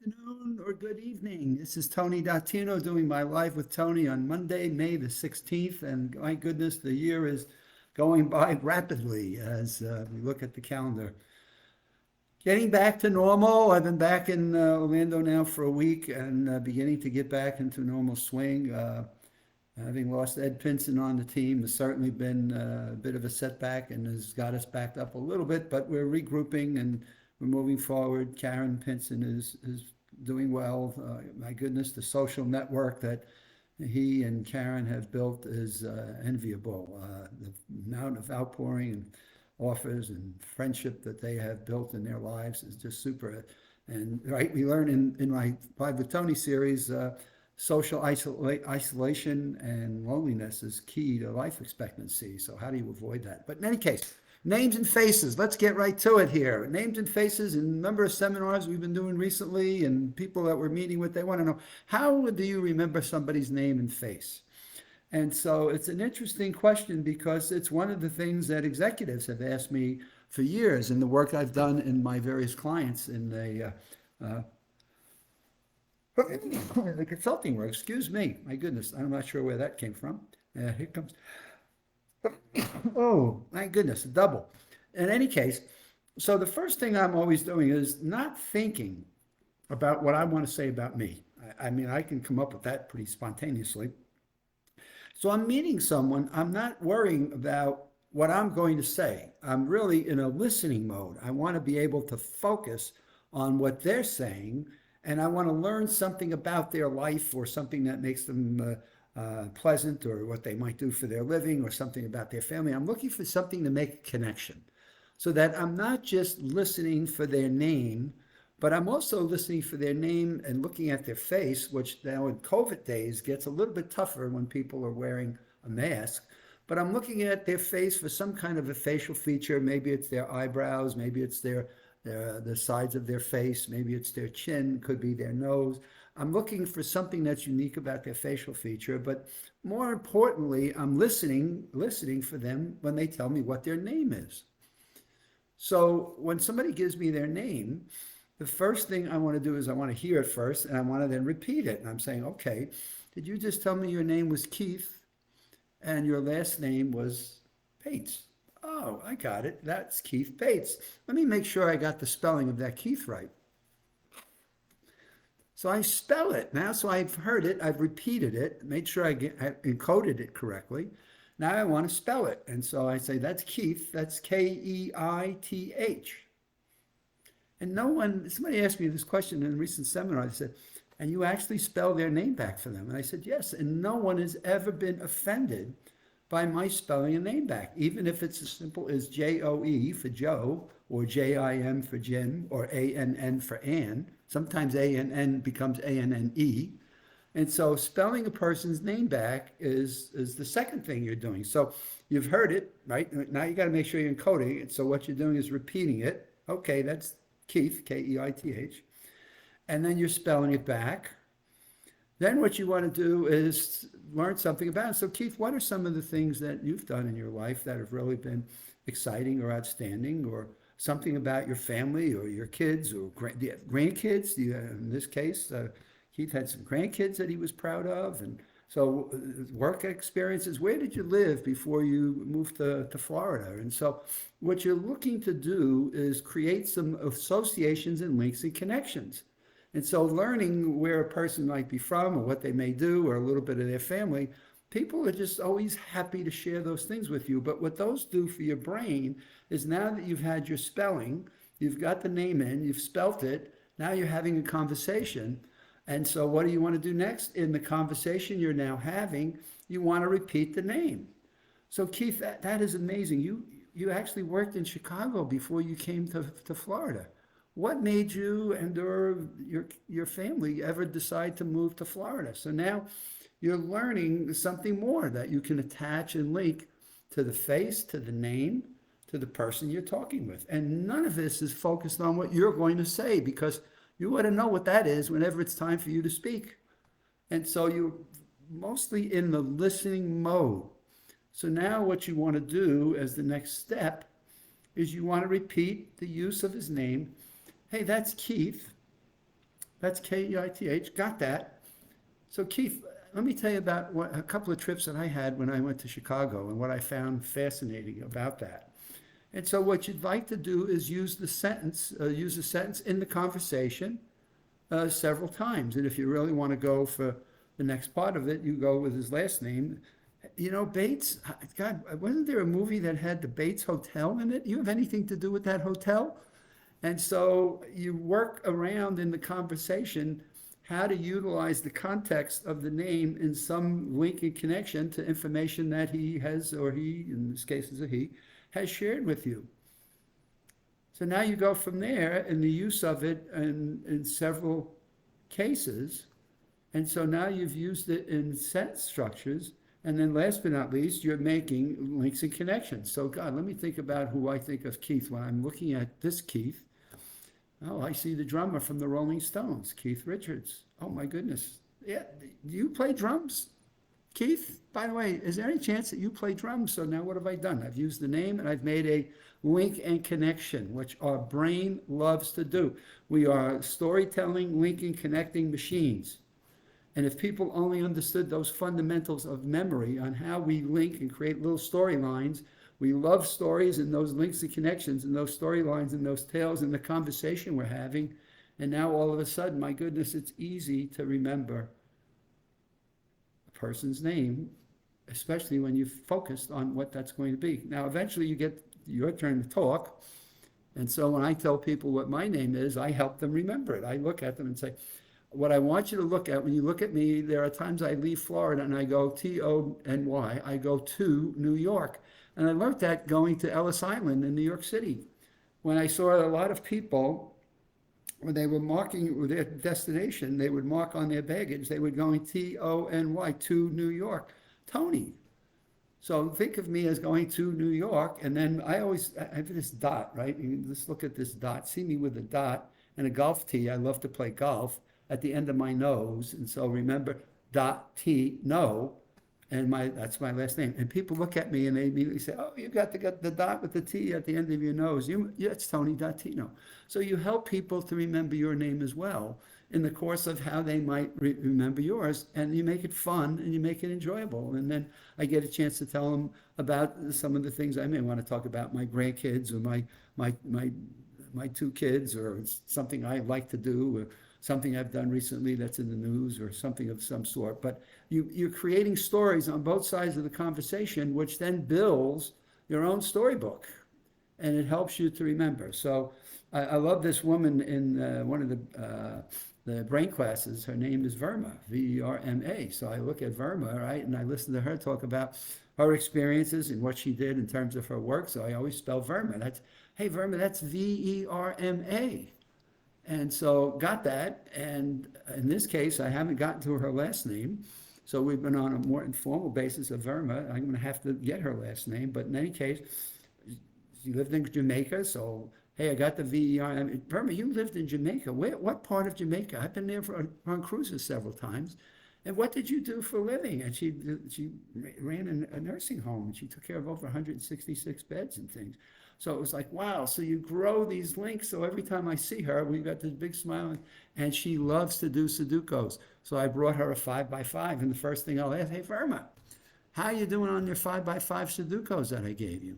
Afternoon or good evening. This is Tony Dattino doing my Live with Tony on Monday, May the 16th. And my goodness, the year is going by rapidly as we look at the calendar. Getting back to normal. I've been back in Orlando now for a week and beginning to get back into normal swing. Having lost Ed Pinson on the team has certainly been a bit of a setback and has got us backed up a little bit, but we're regrouping and we're moving forward. Karen Pinson is doing well. My goodness, the social network that he and Karen have built is enviable. The amount of outpouring and offers and friendship that they have built in their lives is just super. And right, we learn in my Live with Tony series, social isolation and loneliness is key to life expectancy. So how do you avoid that? But in any case, names and faces. Let's get right to it here. Names and faces. And a number of seminars we've been doing recently, and people that we're meeting with, they want to know, how do you remember somebody's name and face? And so it's an interesting question because it's one of the things that executives have asked me for years in the work I've done in my various clients in the consulting work. Excuse me. My goodness, I'm not sure where that came from. Here comes. Oh, my goodness, a double. In any case, so the first thing I'm always doing is not thinking about what I want to say about me. I mean, I can come up with that pretty spontaneously. So I'm meeting someone, I'm not worrying about what I'm going to say. I'm really in a listening mode. I want to be able to focus on what they're saying, and I want to learn something about their life or something that makes them pleasant, or what they might do for their living, or something about their family. I'm looking for something to make a connection so that I'm not just listening for their name, but I'm also listening for their name and looking at their face, which now in COVID days gets a little bit tougher when people are wearing a mask. But I'm looking at their face for some kind of a facial feature. Maybe it's their eyebrows, maybe it's the sides of their face, maybe it's their chin, could be their nose. I'm looking for something that's unique about their facial feature, but more importantly, I'm listening for them when they tell me what their name is. So when somebody gives me their name, the first thing I want to do is I want to hear it first and I want to then repeat it. And I'm saying, okay, did you just tell me your name was Keith and your last name was Bates? Oh, I got it. That's Keith Bates. Let me make sure I got the spelling of that Keith right. So I spell it now. So I've heard it, I've repeated it, made sure I encoded it correctly. Now I want to spell it. And so I say, that's Keith, that's Keith. And no one, somebody asked me this question in a recent seminar. They said, and you actually spell their name back for them? And I said, yes. And no one has ever been offended by my spelling a name back, even if it's as simple as Joe for Joe, or Jim for Jim, or Ann for Ann. Sometimes Ann becomes Anne. And so spelling a person's name back is the second thing you're doing. So you've heard it, right? Now you got to make sure you're encoding it. So what you're doing is repeating it. Okay, that's Keith, Keith. And then you're spelling it back. Then what you want to do is learn something about it. So Keith, what are some of the things that you've done in your life that have really been exciting or outstanding, or something about your family or your kids or do you have grandkids? Do you, in this case, Keith had some grandkids that he was proud of. And so work experiences, where did you live before you moved to Florida? And so what you're looking to do is create some associations and links and connections. And so learning where a person might be from or what they may do or a little bit of their family, people are just always happy to share those things with you. But what those do for your brain is, now that you've had your spelling, you've got the name in, you've spelt it, now you're having a conversation. And so what do you want to do next? In the conversation you're now having, you want to repeat the name. So Keith, that is amazing. You actually worked in Chicago before you came to Florida. What made you and or your family ever decide to move to Florida? So now you're learning something more that you can attach and link to the face, to the name, to the person you're talking with. And none of this is focused on what you're going to say, because you ought to know what that is whenever it's time for you to speak. And so you're mostly in the listening mode. So now what you want to do as the next step is you want to repeat the use of his name. Hey, that's Keith. That's Keith. Got that. So Keith, let me tell you about a couple of trips that I had when I went to Chicago and what I found fascinating about that. And so what you'd like to do is use a sentence in the conversation several times. And if you really want to go for the next part of it, you go with his last name. You know, Bates, God, wasn't there a movie that had the Bates Hotel in it? You have anything to do with that hotel? And so you work around in the conversation how to utilize the context of the name in some link and connection to information that he has, or he, in this case is a he, has shared with you. So now you go from there in the use of it in several cases. And so now you've used it in sentence structures. And then last but not least, you're making links and connections. So God, let me think about who I think of Keith when I'm looking at this Keith. Oh, I see the drummer from the Rolling Stones, Keith Richards. Oh my goodness. Yeah, do you play drums, Keith? By the way, is there any chance that you play drums? So now what have I done? I've used the name and I've made a link and connection, which our brain loves to do. We are storytelling, linking, connecting machines. And if people only understood those fundamentals of memory on how we link and create little storylines, we love stories and those links and connections and those storylines and those tales and the conversation we're having. And now all of a sudden, my goodness, it's easy to remember a person's name, especially when you've focused on what that's going to be. Now, eventually you get your turn to talk. And so when I tell people what my name is, I help them remember it. I look at them and say, what I want you to look at, when you look at me, there are times I leave Florida and I go Tony, I go to New York. And I learned that going to Ellis Island in New York City. When I saw a lot of people, when they were marking their destination, they would mark on their baggage, they would going Tony to New York, Tony. So think of me as going to New York, and then I have this dot, right? You just look at this dot, see me with a dot and a golf tee. I love to play golf at the end of my nose. And so remember, T, no, and that's my last name. And people look at me and they immediately say, oh, you got the dot with the T at the end of your nose. It's Tony.Tino. So you help people to remember your name as well in the course of how they might remember yours, and you make it fun and you make it enjoyable. And then I get a chance to tell them about some of the things I may want to talk about, my grandkids or my two kids, or something I like to do, or something I've done recently that's in the news, or something of some sort. But you're creating stories on both sides of the conversation, which then builds your own storybook, and it helps you to remember. So I love this woman in one of the brain classes. Her name is Verma, Verma. So I look at Verma, right, and I listen to her talk about her experiences and what she did in terms of her work. So I always spell Verma. Hey, Verma, that's Verma. And so got that. And in this case, I haven't gotten to her last name. So we've been on a more informal basis of Verma. I'm going to have to get her last name. But in any case, she lived in Jamaica. So, hey, I got the Verma. Verma, you lived in Jamaica. What part of Jamaica? I've been there on cruises several times. And what did you do for a living? And she ran a nursing home, and she took care of over 166 beds and things. So it was like, wow, so you grow these links. So every time I see her, we've got this big smile, and she loves to do Sudokus. So I brought her a 5x5, and the first thing I'll ask, hey, Verma, how are you doing on your 5x5 Sudokus that I gave you?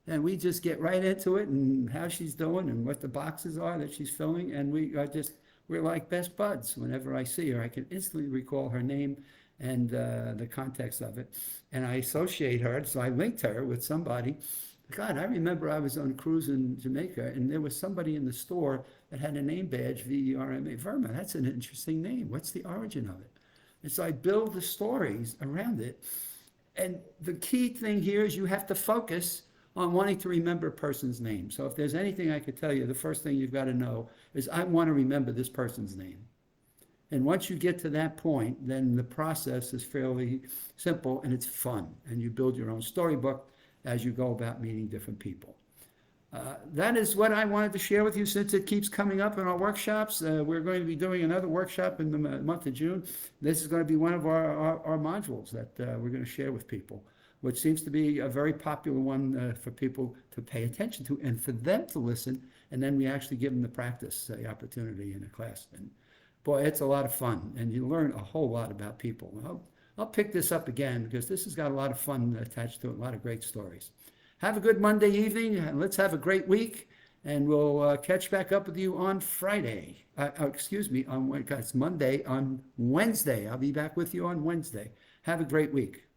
And we just get right into it, and how she's doing and what the boxes are that she's filling. And we're like best buds. Whenever I see her, I can instantly recall her name and the context of it. And I associate her, so I linked her with somebody. God, I remember I was on a cruise in Jamaica, and there was somebody in the store that had a name badge, Verma. Verma, that's an interesting name. What's the origin of it? And so I build the stories around it. And the key thing here is you have to focus on wanting to remember a person's name. So if there's anything I could tell you, the first thing you've got to know is I want to remember this person's name. And once you get to that point, then the process is fairly simple and it's fun. And you build your own storybook as you go about meeting different people. That is what I wanted to share with you, since it keeps coming up in our workshops. We're going to be doing another workshop in the month of June. This is going to be one of our modules that we're going to share with people, which seems to be a very popular one for people to pay attention to and for them to listen. And then we actually give them the practice, the opportunity in a class. And Boy, it's a lot of fun, and you learn a whole lot about people. I'll pick this up again because this has got a lot of fun attached to it, a lot of great stories. Have a good Monday evening, and let's have a great week. And we'll catch back up with you on Friday. Excuse me, it's Monday. On Wednesday, I'll be back with you on Wednesday. Have a great week.